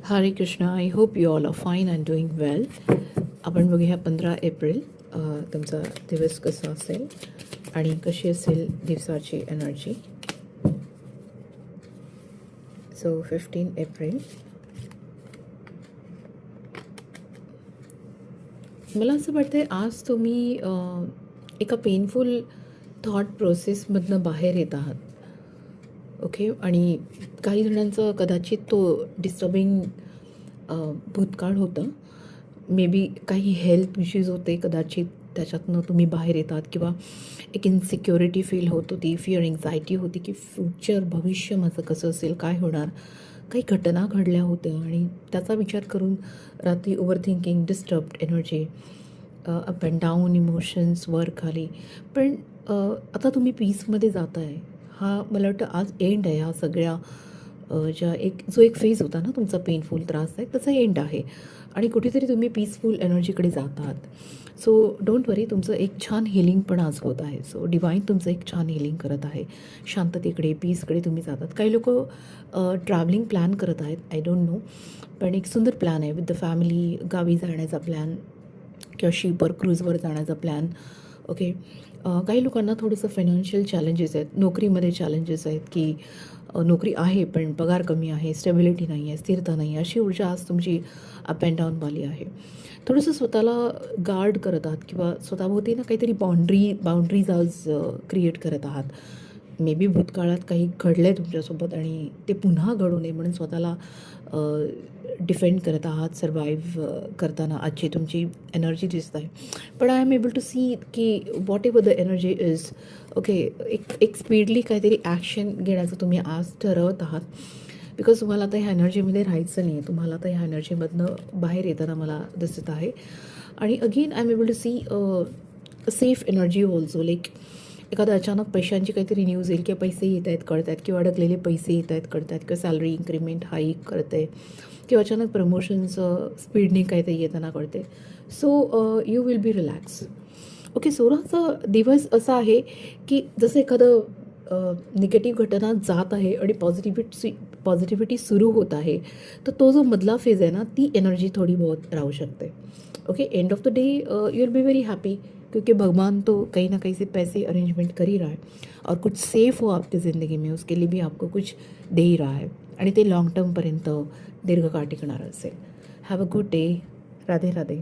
हरे Krishna. I hope you all are fine and doing well. आपण बघूया 15 एप्रिल तुमचा दिवस कसा असेल आणि कशी असेल दिवसाची एनर्जी. सो 15 एप्रिल मला असं वाटतं आज तुम्ही एका पेनफुल थॉट प्रोसेसमधनं बाहेर येत आहात. ओके. आणि काही जणांचं कदाचित तो डिस्टर्बिंग भूतकाळ होतं. मे बी काही हेल्थ इश्यूज होते, कदाचित त्याच्यातनं तुम्ही बाहेर येतात. किंवा एक इनसिक्युरिटी फील होत होती, फिअर एन्झायटी होती की फ्युचर भविष्य माझं कसं असेल, काय होणार. काही घटना घडल्या होत्या आणि त्याचा विचार करून रात्री over thinking, disturbed energy, up and down emotions वर खाली. पण आता तुम्ही पीसमध्ये जात आहे. हा मला वाटतं आज एंड आहे ह्या सगळ्या ज्या जो एक फेज होता ना तुमचा पेनफुल त्रास आहे, त्याचा एंड आहे आणि कुठेतरी तुम्ही पीसफुल एनर्जीकडे जात आहात. सो डोंट वरी, तुमचं एक छान हिलिंग पण आज होत आहे. सो डिवाईन तुमचं एक छान हिलिंग करत आहे. शांततेकडे, पीसकडे तुम्ही जातात. काही लोक ट्रॅव्हलिंग प्लॅन करत आहेत, आय डोंट नो. पण एक सुंदर प्लॅन आहे विथ द फॅमिली. गावी जाण्याचा प्लॅन किंवा शिपवर क्रूजवर जाण्याचा प्लॅन. ओके. काही लोकांना थोडंसं फायनान्शियल चॅलेंजेस आहेत, नोकरीमध्ये चॅलेंजेस आहेत की नोकरी आहे पण पगार कमी आहे, स्टेबिलिटी नाही आहे, स्थिरता नाही आहे. अशी ऊर्जा आज तुमची अप अँड डाऊनवाली आहे. थोडंसं स्वतःला गार्ड करत आहात किंवा स्वतःभोवती ना काहीतरी बाउंड्रीज आज क्रिएट करत आहात. मे बी भूतकाळात काही घडलं आहे तुमच्यासोबत आणि ते पुन्हा घडू नये म्हणून स्वतःला डिफेंड करत आहात. सर्वाईव्ह करताना आजची तुमची एनर्जी दिसत आहे. पण I am able to see की whatever the energy is, okay, एक स्पीडली काहीतरी ॲक्शन घेण्याचं तुम्ही आज ठरवत आहात. बिकॉज तुम्हाला आता ह्या एनर्जीमध्ये राहायचं नाही आहे. तुम्हाला आता ह्या एनर्जीमधनं बाहेर येताना मला दिसत आहे. आणि again I am able to see safe energy also. Like एखादा अचानक पैशांची काहीतरी न्यूज येईल किंवा पैसे येत आहेत कळत आहेत किंवा अडकलेले पैसे येत आहेत कळत आहेत किंवा सॅलरी इन्क्रीमेंट हाईक करत आहे किंवा अचानक प्रमोशन्स स्पीडने काहीतरी येताना कळते. So you will be relax. Okay. सोळाचा दिवस असा आहे की जसं एखादं निगेटिव्ह घटना जात आहे आणि पॉझिटिव्हिटी सुरू होत आहे, तर तो जो मधला फेज आहे ना, ती एनर्जी थोडी बहुत राहू शकते. Okay. End of the day you will be very happy क्योंकि भगवान तो कहीं ना कहीं से पैसे अरेंजमेंट कर ही रहा है और कुछ सेफ हो आपकी ज़िंदगी में, उसके लिए भी आपको कुछ दे ही रहा है आणि ते लॉंग टर्मपर्यंत दीर्घकाळ टिकणार असेल. Have a good day. Radhe Radhe.